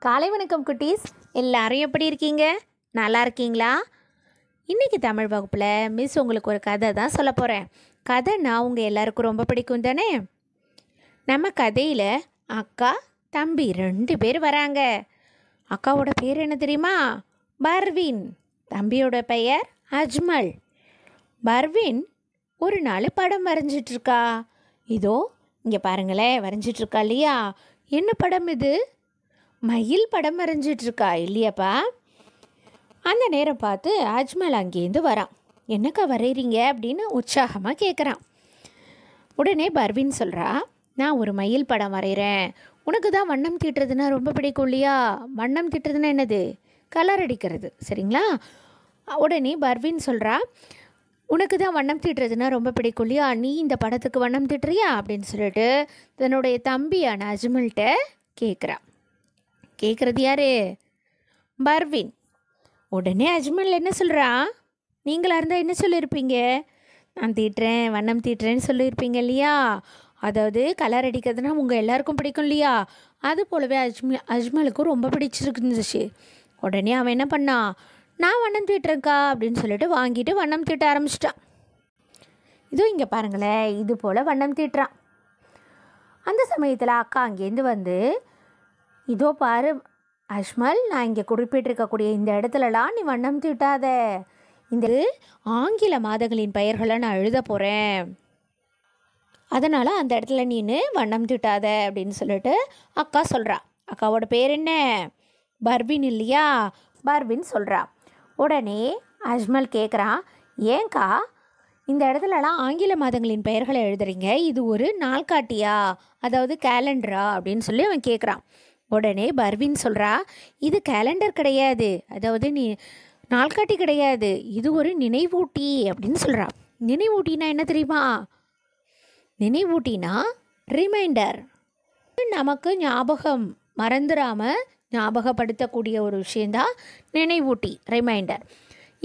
காலை வணக்கம் குட்டீஸ். எல்லாரும் எப்படி இருக்கீங்க? நல்லா இருக்கீங்களா? இன்றைக்கி தமிழ் வகுப்பில் மிஸ் உங்களுக்கு ஒரு கதை தான் சொல்ல போகிறேன். கதைன்னா உங்கள் எல்லாருக்கும் ரொம்ப பிடிக்கும் தானே? நம்ம கதையில் அக்கா தம்பி 2 பேர் வராங்க. அக்காவோட பேர் என்ன தெரியுமா? பர்வீன். தம்பியோட பெயர் அஜ்மல். பர்வீன் ஒரு நாள் படம் வரைஞ்சிட்ருக்கா. இதோ இங்கே பாருங்களேன், வரைஞ்சிட்ருக்கா இல்லையா? என்ன படம் இது? மயில் படம் வரைஞ்சிட்ருக்கா இல்லையாப்பா? அந்த நேரம் பார்த்து அஜ்மல் அங்கேருந்து வரான். என்னக்கா வரைகிறீங்க அப்படின்னு உற்சாகமாக கேட்குறான். உடனே பர்வீன் சொல்கிறா, நான் ஒரு மயில் படம் வரைகிறேன். உனக்கு தான் வண்ணம் தீட்டுறதுன்னா ரொம்ப பிடிக்கும் இல்லையா? வண்ணம் தீட்டுறதுன்னா என்னது? கலர் அடிக்கிறது, சரிங்களா? உடனே பர்வீன் சொல்கிறா, உனக்கு தான் வண்ணம் தீட்டுறதுன்னா ரொம்ப பிடிக்கும் இல்லையா? நீ இந்த படத்துக்கு வண்ணம் தீட்டுறியா அப்படின்னு சொல்லிட்டு தன்னுடைய தம்பியான அஜ்மல்கிட்ட கேட்குறா. கேட்குறது யாரு? பர்வீன். உடனே அஜ்மல் என்ன சொல்கிறா, நீங்களாக இருந்தால் என்ன சொல்லியிருப்பீங்க? நான் தீட்டுறேன், வண்ணம் தீட்டுறேன்னு சொல்லியிருப்பீங்க இல்லையா? அதாவது கலர் அடிக்கிறதுனா உங்கள் எல்லாருக்கும் பிடிக்கும் இல்லையா? அது போலவே அஜ்மலுக்கும் ரொம்ப பிடிச்சிருந்துச்சு. உடனே அவன் என்ன பண்ணான், நான் வண்ணம் தீட்டுறேன்க்கா அப்படின்னு சொல்லிட்டு வாங்கிட்டு வண்ணம் தீட்ட ஆரம்பிச்சிட்டான். இதோ இங்கே பாருங்களேன், இது போல் வண்ணம் தீட்டுறான். அந்த சமயத்தில் அக்கா அங்கேருந்து வந்து, இதோ பாரு அஜ்மல், நான் இங்கே குறிப்பிட்டிருக்கக்கூடிய இந்த இடத்துலலாம் நீ வண்ணம் தீட்டாத. இந்த ஆங்கில மாதங்களின் பெயர்களை நான் எழுத போகிறேன், அதனால் அந்த இடத்துல நீனு வண்ணம் தீட்டாத அப்படின்னு சொல்லிட்டு அக்கா சொல்கிறா. அக்காவோட பேர் என்ன? பர்வீன் இல்லையா? பர்வீன் சொல்கிறா. உடனே அஜ்மல் கேட்குறான், ஏன்க்கா இந்த இடத்துலலாம் ஆங்கில மாதங்களின் பெயர்களை எழுதுறீங்க? இது ஒரு நாள்காட்டியா, அதாவது கேலண்டரா அப்படின்னு சொல்லி அவன் கேட்குறான். உடனே பர்வீன் சொல்கிறா, இது கேலண்டர் கிடையாது, அதாவது நீ நாள்காட்டி கிடையாது, இது ஒரு நினைவூட்டி அப்படின்னு சொல்கிறா. நினைவூட்டினா என்ன தெரியுமா? நினைவூட்டினா ரிமைண்டர், நமக்கு ஞாபகம் மறந்துடாமல் ஞாபகப்படுத்தக்கூடிய ஒரு விஷயந்தான் நினைவூட்டி, ரிமைண்டர்.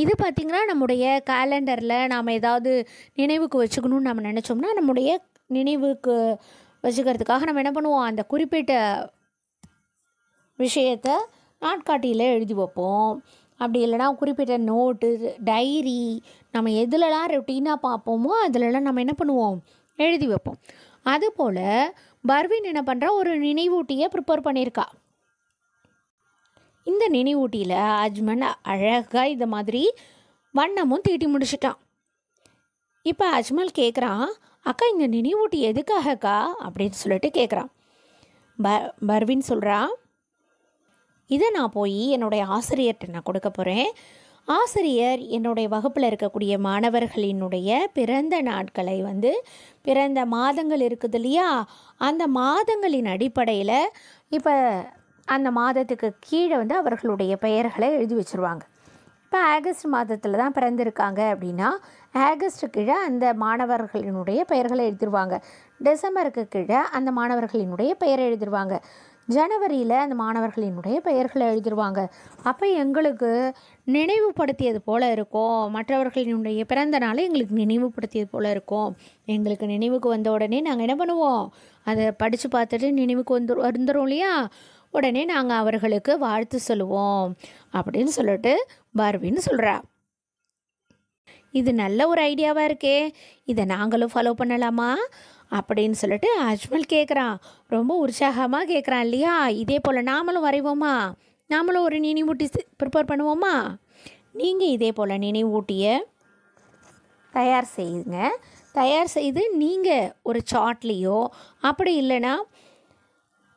இது பார்த்திங்கன்னா நம்முடைய கேலண்டரில் நாம் ஏதாவது நினைவுக்கு வச்சுக்கணும்னு நம்ம நினச்சோம்னா நம்முடைய நினைவுக்கு வச்சுக்கிறதுக்காக நம்ம என்ன பண்ணுவோம், அந்த குறிப்பிட்ட விஷயத்தை நாட்காட்டியில் எழுதி வைப்போம். அப்படி இல்லைனா குறிப்பிட்ட நோட்டு, டைரி, நம்ம எதுலலாம் ரொட்டீனாக பார்ப்போமோ அதிலலாம் நம்ம என்ன பண்ணுவோம், எழுதி வைப்போம். அதுபோல் பர்வீன் என்ன பண்ணுறா, ஒரு நினைவூட்டியை ப்ரிப்பேர் பண்ணியிருக்கா. இந்த நினைவூட்டியில் அஜ்மல் அழகாக இந்த மாதிரி வண்ணமும் தீட்டி முடிச்சிட்டான். இப்போ அஜ்மல் கேட்குறான், அக்கா இந்த நினைவூட்டி எதுக்காகக்கா அப்படின்னு சொல்லிட்டு கேட்குறான். பர்வீன் சொல்கிறான், இதை நான் போய் என்னுடைய ஆசிரியர்கிட்ட நான் கொடுக்க போகிறேன். ஆசிரியர் என்னுடைய வகுப்பில் இருக்கக்கூடிய மாணவர்களினுடைய பிறந்த நாட்களை பிறந்த மாதங்கள் இருக்குது இல்லையா, அந்த மாதங்களின் அடிப்படையில் இப்போ அந்த மாதத்துக்கு கீழே அவர்களுடைய பெயர்களை எழுதி வச்சுருவாங்க. இப்போ ஆகஸ்ட் மாதத்தில் தான் பிறந்திருக்காங்க அப்படின்னா ஆகஸ்ட்டு கீழே அந்த மாணவர்களினுடைய பெயர்களை எழுதிடுவாங்க. டிசம்பருக்கு கீழே அந்த மாணவர்களினுடைய பெயரை எழுதிடுவாங்க. ஜனவரியில் அந்த மாணவர்களினுடைய பெயர்களை எழுதிடுவாங்க. அப்போ எங்களுக்கு நினைவுபடுத்தியது போல் இருக்கும், மற்றவர்களினுடைய பிறந்த நாளை எங்களுக்கு நினைவுபடுத்தியது போல் இருக்கும். எங்களுக்கு நினைவுக்கு வந்த உடனே நாங்கள் என்ன பண்ணுவோம், அதை படித்து பார்த்துட்டு நினைவுக்கு வந்துடும் இல்லையா, உடனே நாங்கள் அவர்களுக்கு வாழ்த்து சொல்லுவோம் அப்படின்னு சொல்லிட்டு பர்வீன் சொல்கிறா. இது நல்ல ஒரு ஐடியாவாக இருக்கே, இதை நாங்களும் ஃபாலோ பண்ணலாமா அப்படின்னு சொல்லிட்டு அஜ்மல் கேட்குறான். ரொம்ப உற்சாகமாக கேட்குறான் இல்லையா? இதே போல் நாமளும் வரைவோமா, நாமளும் ஒரு நினைவூட்டி ப்ரிப்பேர் பண்ணுவோமா? நீங்கள் இதே போல் நினைவூட்டியை தயார் செய்யுங்க. தயார் செய்து நீங்கள் ஒரு சார்ட்லேயோ அப்படி இல்லைன்னா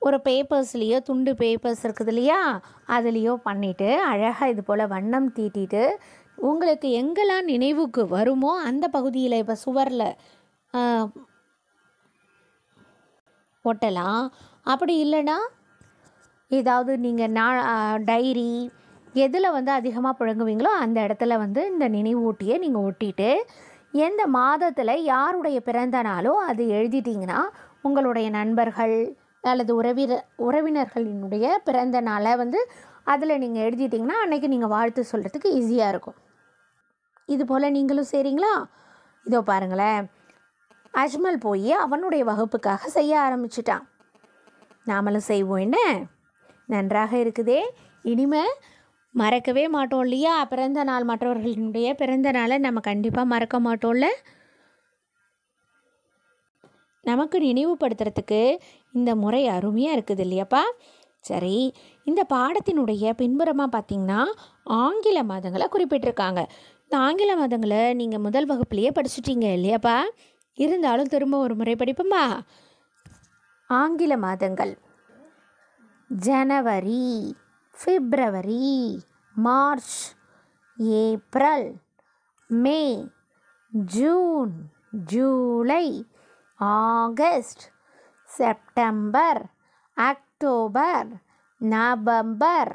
ஒரு பேப்பர்ஸ்லேயோ, துண்டு பேப்பர்ஸ் இருக்குது இல்லையா, அதுலேயோ பண்ணிவிட்டு அழகாக இது போல் வண்ணம் தீட்டிட்டு உங்களுக்கு எங்கெல்லாம் நினைவுக்கு வருமோ அந்த பகுதியில் இப்போ சுவரில் ஒட்டலாம். அப்படி இல்லைன்னா ஏதாவது நீங்கள் டைரி எதில் அதிகமாக புழங்குவீங்களோ அந்த இடத்துல இந்த நினைவூட்டியை நீங்கள் ஒட்டிட்டு எந்த மாதத்தில் யாருடைய பிறந்த நாளோ அது எழுதிட்டிங்கன்னா உங்களுடைய நண்பர்கள் அல்லது உறவினர்களினுடைய பிறந்த நாளை அதில் நீங்கள் எழுதிட்டிங்கன்னா அன்றைக்கி நீங்கள் வாழ்த்து சொல்கிறதுக்கு ஈஸியாக இருக்கும். இது போல் நீங்களும் செய்கிறீங்களா? இதோ பாருங்களேன், அஜ்மல் போய் அவனுடைய வகுப்புக்காக செய்ய ஆரம்பிச்சிட்டான். நாமளும் செய்வோம் என்ன? நன்றாக இருக்குதே. இனிமே மறக்கவே மாட்டோம் இல்லையா? பிறந்த நாள், மற்றவர்களுடைய பிறந்த நாளை நம்ம கண்டிப்பாக மறக்க மாட்டோம்ல. நமக்கு நினைவுபடுத்துறதுக்கு இந்த முறை அருமையாக இருக்குது இல்லையாப்பா? சரி, இந்த பாடத்தினுடைய பின்புறமாக பார்த்திங்கன்னா ஆங்கில மாதங்களை குறிப்பிட்டிருக்காங்க. இந்த ஆங்கில மாதங்களை நீங்கள் முதல் வகுப்புலேயே படிச்சுட்டீங்க இல்லையாப்பா? இருந்தாலும் திரும்ப ஒரு முறை படிப்போமா? ஆங்கில மாதங்கள்: ஜனவரி, பிப்ரவரி, மார்ச், ஏப்ரல், மே, ஜூன், ஜூலை, August, September, October, November,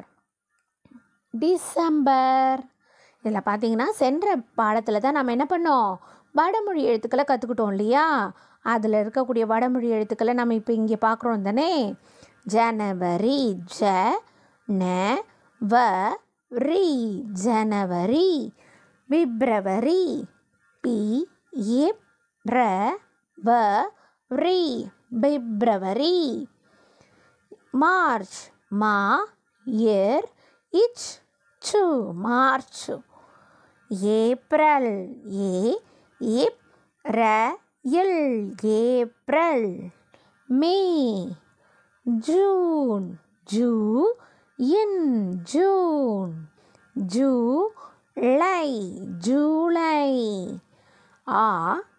December. இதில் பார்த்தீங்கன்னா சென்ற பாடத்தில் தான் நம்ம என்ன பண்ணோம்? வடமொழி எழுத்துக்களை கற்றுக்கிட்டோம் இல்லையா? அதில் இருக்கக்கூடிய வடமொழி எழுத்துக்களை நம்ம இப்போ இங்கே பார்க்குறோம் தானே. ஜனவரி, ஜ ந வ ரி, ஜனவரி. பிப்ரவரி, பி இப் ர வ ரி, பிப்ரவரி. மார்ச், மா இர் இச் சு, மார்ச். ஏப்ரல், ஏ இப் ர இல், ஏப்ரல். மே, ஜூன், ஜூ இன், ஜூன். ஜூலை, ஜூலை. August,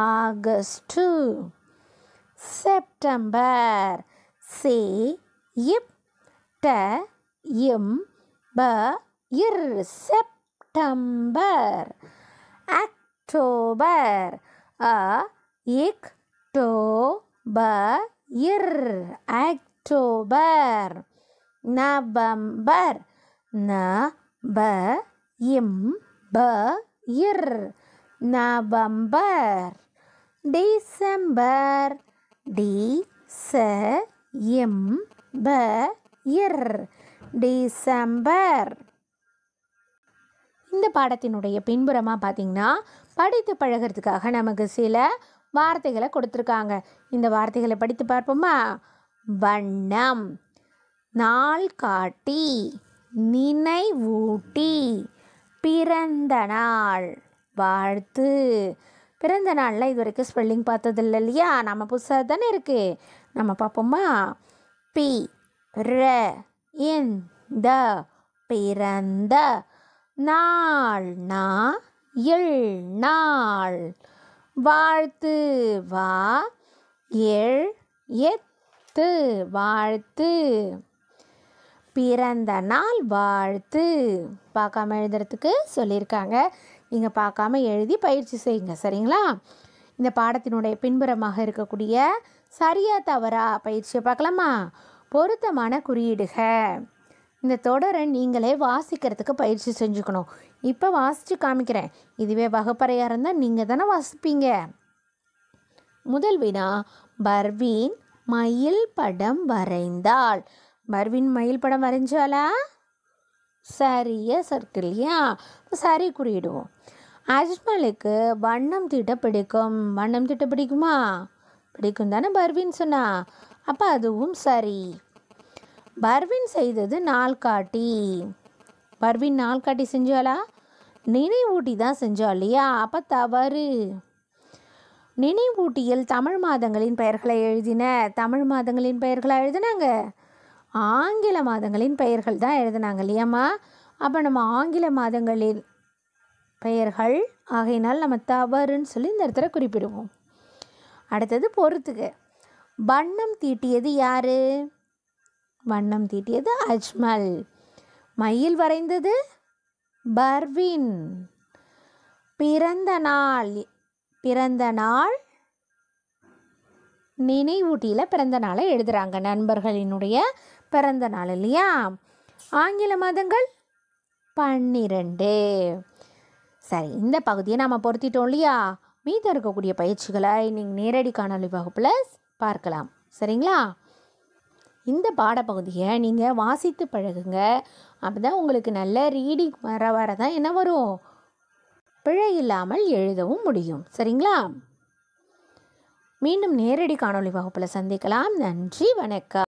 August. செப்டம்பர், சே இப் ட இம் ப இர், செப்டம்பர். அக்டோபர், அ இக் டோ ப இர், அக்டோபர். நவம்பர், ந ப இம் ப இர், நவம்பர். டிசம்பர், டி ச இம் ப இர், டிசம்பர். இந்த பாடத்தினுடைய பின்புறமாக பார்த்திங்கன்னா படித்து பழகிறதுக்காக நமக்கு சில வார்த்தைகளை கொடுத்துருக்காங்க. இந்த வார்த்தைகளை படித்து பார்ப்போமா? வண்ணம், நாள் காட்டி, நினைவூட்டி, பிறந்த நாள், வாழ்த்து. பிறந்த நாளில் இது வரைக்கும் ஸ்பெல்லிங் பார்த்ததில்லை இல்லையா? நம்ம புதுசாக தானே இருக்குது. நம்ம பார்ப்போமா? பி ர இந்த, பிறந்த. நாள், நா இல், நாள். வாழ்த்து, வா எள் எத்து, வாழ்த்து. பிறந்த நாள் வாழ்த்து. பார்க்காம எழுதுறதுக்கு சொல்லியிருக்காங்க. நீங்கள் பார்க்காம எழுதி பயிற்சி செய்யுங்க, சரிங்களா? இந்த பாடத்தினுடைய பின்புறமாக இருக்கக்கூடிய சரியா தவறா பயிற்சியை பார்க்கலாமா? பொருத்தமான குறியீடுக. இந்த தொடரை நீங்களே வாசிக்கிறதுக்கு பயிற்சி செஞ்சுக்கணும். இப்போ வாசித்து காமிக்கிறேன். இதுவே வகுப்பறையாக இருந்தால் நீங்கள் தானே வாசிப்பீங்க. முதல் வினா: பர்வீன் மயில் படம் வரைந்தாள். பர்வீன் மயில் படம் வரைஞ்சாளா? சரியா சர்க்கிள் இல்லையா? சரி குறியிடுவோம். அஜ்மலுக்கு வண்ணம் தீட்ட பிடிக்கும். வண்ணம் தீட்ட பிடிக்குமா? பிடிக்கும் தானே பர்வீன் சொன்னா. அப்போ அதுவும் சரி. பர்வீன் செய்தது நாள்காட்டி. பர்வீன் நாள்காட்டி செஞ்சாளா? நினைவூட்டி தான் செஞ்சா இல்லையா? அப்போ தவறு. நினைவூட்டியில் தமிழ் மாதங்களின் பெயர்களை எழுதின. தமிழ் மாதங்களின் பெயர்களை எழுதினாங்க? ஆங்கில மாதங்களின் பெயர்கள் தான் எழுதினாங்க இல்லையாம்மா? அப்போ நம்ம ஆங்கில மாதங்களின் பெயர்கள் ஆகையினால் நம்ம தவறுன்னு சொல்லி இந்த இடத்துல குறிப்பிடுவோம். அடுத்தது பொறுத்துக. வண்ணம் தீட்டியது யாரு? வண்ணம் தீட்டியது அஜ்மல். மயில் வரைந்தது பர்வீன். பிறந்த நாள், பிறந்த நாள் நினைவூட்டியில் பிறந்த நாளை எழுதுகிறாங்க. நண்பர்களினுடைய பிறந்த நாள் இல்லையா? ஆங்கில மாதங்கள் 12. சரி, இந்த பகுதியை நம்ம பொருத்திட்டோம் இல்லையா? மீதம் இருக்கக்கூடிய பயிற்சிகளை நீங்கள் நேரடி காணொலி வகுப்பில் பார்க்கலாம், சரிங்களா? இந்த பாடப்பகுதியை நீங்கள் வாசித்து பழகுங்க. அப்போ தான் உங்களுக்கு நல்ல ரீடிங் வர தான் என்ன வரும்? பிழை இல்லாமல் எழுதவும் முடியும், சரிங்களா? மீண்டும் நேரடி காணொளி வகுப்பில் சந்திக்கலாம். நன்றி, வணக்கம்.